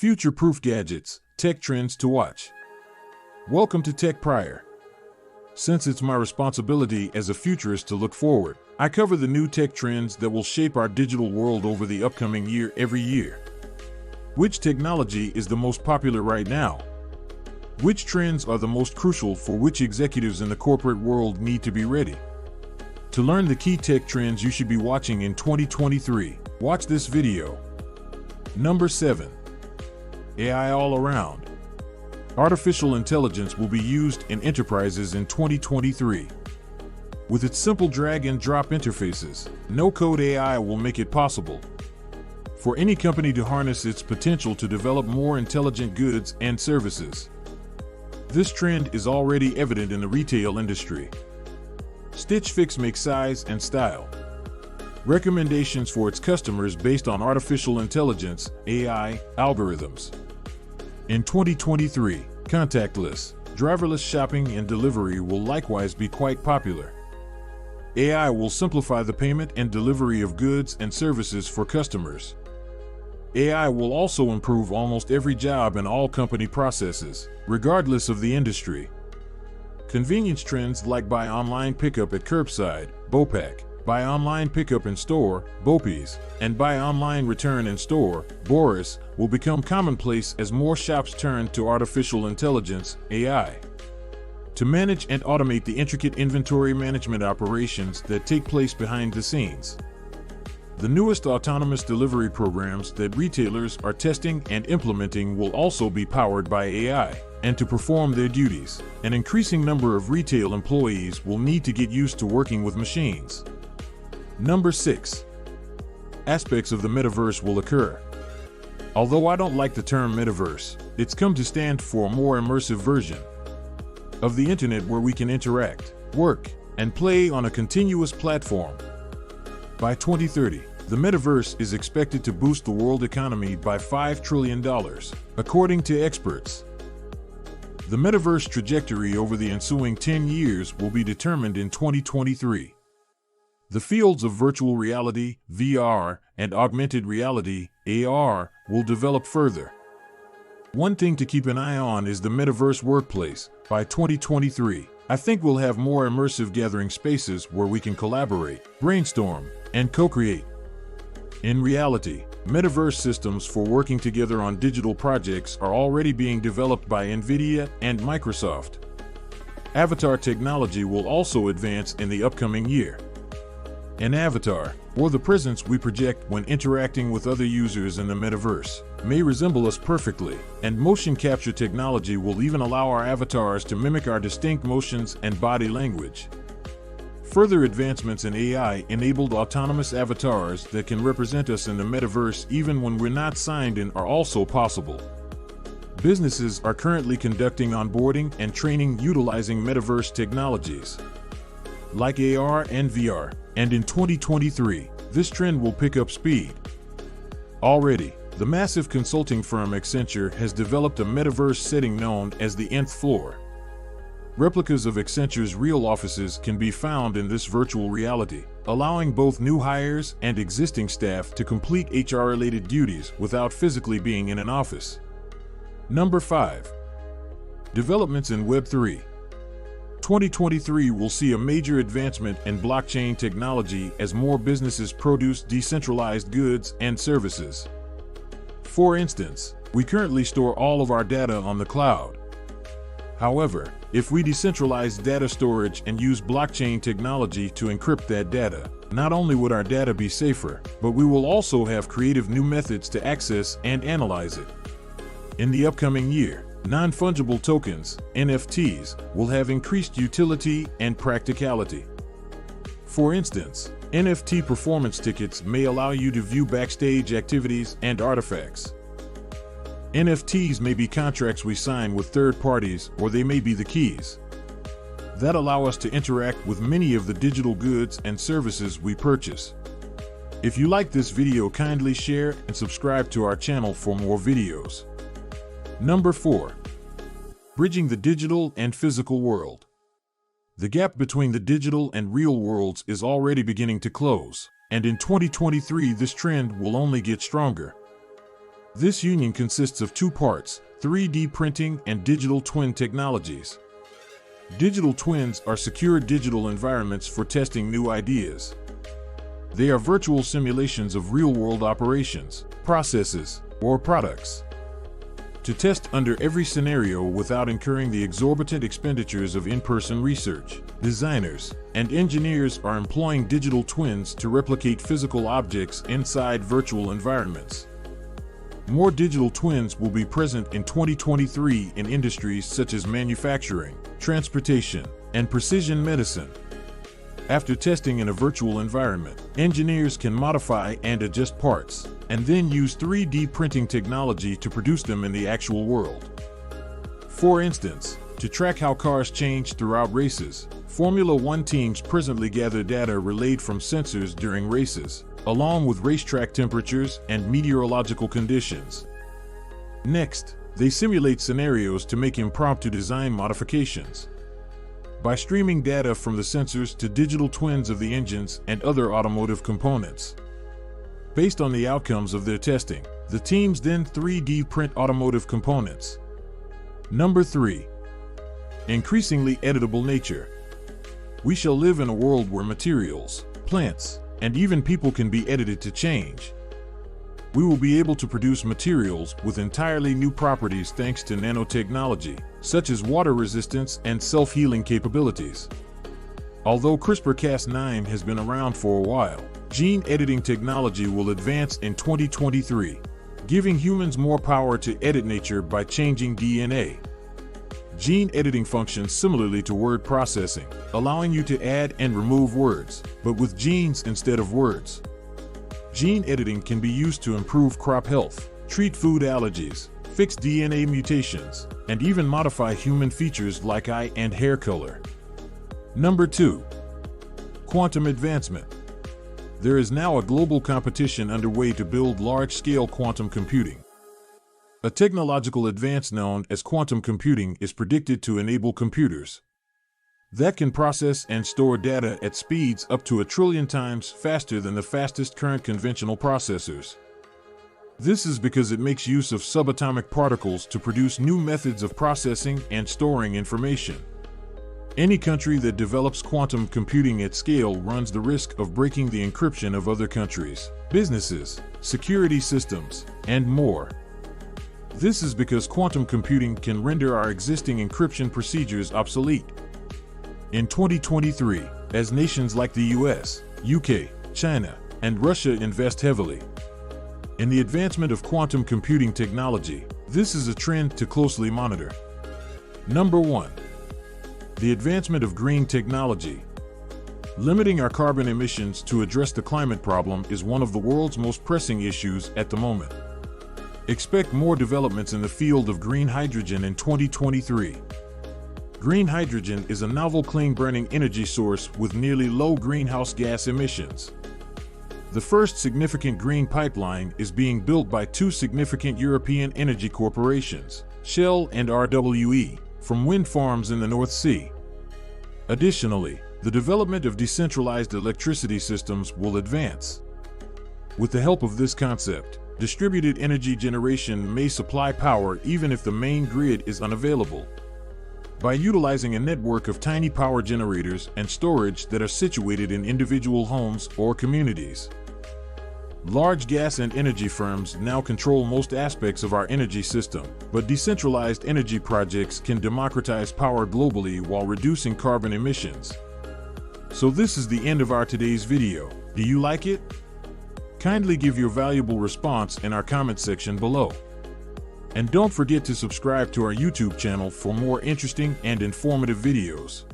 Future-proof gadgets, tech trends to watch. Welcome to Tech Prior. Since it's my responsibility as a futurist to look forward, I cover the new tech trends that will shape our digital world over the upcoming year every year. Which technology is the most popular right now? Which trends are the most crucial for which executives in the corporate world need to be ready? To learn the key tech trends you should be watching in 2023, watch this video. Number 7. AI all around. Artificial intelligence will be used in enterprises in 2023. With its simple drag and drop interfaces, no-code AI will make it possible for any company to harness its potential to develop more intelligent goods and services. This trend is already evident in the retail industry. Stitch Fix makes size and style recommendations for its customers based on artificial intelligence, AI, algorithms. In 2023, contactless, driverless shopping and delivery will likewise be quite popular. AI will simplify the payment and delivery of goods and services for customers. AI will also improve almost every job in all company processes, regardless of the industry. Convenience trends like buy online pickup at curbside, BOPAC, buy online pickup in store, BOPIS, and buy online return in store, BORIS, will become commonplace as more shops turn to artificial intelligence, AI, to manage and automate the intricate inventory management operations that take place behind the scenes. The newest autonomous delivery programs that retailers are testing and implementing will also be powered by AI, and to perform their duties, an increasing number of retail employees will need to get used to working with machines. Number 6. Aspects of the metaverse will occur. Although I don't like the term metaverse, it's come to stand for a more immersive version of the internet where we can interact, work, and play on a continuous platform. By 2030, the metaverse is expected to boost the world economy by $5 trillion, according to experts. The metaverse trajectory over the ensuing 10 years will be determined in 2023. The fields of virtual reality, VR, and augmented reality, AR, will develop further. One thing to keep an eye on is the metaverse workplace. By 2023, I think we'll have more immersive gathering spaces where we can collaborate, brainstorm, and co-create. In reality, metaverse systems for working together on digital projects are already being developed by NVIDIA and Microsoft. Avatar technology will also advance in the upcoming year. An avatar, or the presence we project when interacting with other users in the metaverse, may resemble us perfectly, and motion capture technology will even allow our avatars to mimic our distinct motions and body language. Further advancements in AI-enabled autonomous avatars that can represent us in the metaverse even when we're not signed in are also possible. Businesses are currently conducting onboarding and training utilizing metaverse technologies like AR and VR, and in 2023, this trend will pick up speed. Already, the massive consulting firm Accenture has developed a metaverse setting known as the Nth Floor. Replicas of Accenture's real offices can be found in this virtual reality, allowing both new hires and existing staff to complete HR-related duties without physically being in an office. Number 5. Developments in Web3. 2023 will see a major advancement in blockchain technology as more businesses produce decentralized goods and services. For instance, we currently store all of our data on the cloud. However, if we decentralize data storage and use blockchain technology to encrypt that data, not only would our data be safer, but we will also have creative new methods to access and analyze it. In the upcoming year, non-fungible tokens, NFTs, will have increased utility and practicality. For instance, NFT performance tickets may allow you to view backstage activities and artifacts. NFTs may be contracts we sign with third parties, or they may be the keys that allow us to interact with many of the digital goods and services we purchase. If you like this video, kindly share and subscribe to our channel for more videos. Number 4. Bridging the digital and physical world. The gap between the digital and real worlds is already beginning to close, and in 2023 this trend will only get stronger. This union consists of two parts: 3D printing and digital twin technologies. Digital twins are secure digital environments for testing new ideas. They are virtual simulations of real-world operations, processes, or products. To test under every scenario without incurring the exorbitant expenditures of in-person research, designers and engineers are employing digital twins to replicate physical objects inside virtual environments. More digital twins will be present in 2023 in industries such as manufacturing, transportation, and precision medicine. After testing in a virtual environment, engineers can modify and adjust parts, and then use 3D printing technology to produce them in the actual world. For instance, to track how cars change throughout races, Formula One teams presently gather data relayed from sensors during races, along with racetrack temperatures and meteorological conditions. Next, they simulate scenarios to make impromptu design modifications. By streaming data from the sensors to digital twins of the engines and other automotive components. Based on the outcomes of their testing, the teams then 3D print automotive components. Number 3. Increasingly editable nature. We shall live in a world where materials, plants, and even people can be edited to change. We will be able to produce materials with entirely new properties thanks to nanotechnology, such as water resistance and self-healing capabilities. Although CRISPR-Cas9 has been around for a while, gene editing technology will advance in 2023, giving humans more power to edit nature by changing DNA. Gene editing functions similarly to word processing, allowing you to add and remove words, but with genes instead of words. Gene editing can be used to improve crop health, treat food allergies, fix DNA mutations, and even modify human features like eye and hair color. Number 2. Quantum advancement. There is now a global competition underway to build large-scale quantum computing. A technological advance known as quantum computing is predicted to enable computers that can process and store data at speeds up to 1 trillion times faster than the fastest current conventional processors. This is because it makes use of subatomic particles to produce new methods of processing and storing information. Any country that develops quantum computing at scale runs the risk of breaking the encryption of other countries, businesses, security systems, and more. This is because quantum computing can render our existing encryption procedures obsolete. In 2023, as nations like the US, UK, China, and Russia invest heavily in the advancement of quantum computing technology, this is a trend to closely monitor. Number 1. The advancement of green technology. Limiting our carbon emissions to address the climate problem is one of the world's most pressing issues at the moment. Expect more developments in the field of green hydrogen in 2023. Green hydrogen is a novel clean-burning energy source with nearly low greenhouse gas emissions. The first significant green pipeline is being built by two significant European energy corporations, Shell and RWE, from wind farms in the North Sea. Additionally, the development of decentralized electricity systems will advance. With the help of this concept, distributed energy generation may supply power even if the main grid is unavailable. By utilizing a network of tiny power generators and storage that are situated in individual homes or communities. Large gas and energy firms now control most aspects of our energy system, but decentralized energy projects can democratize power globally while reducing carbon emissions. So this is the end of our today's video. Do you like it? Kindly give your valuable response in our comment section below. And don't forget to subscribe to our YouTube channel for more interesting and informative videos.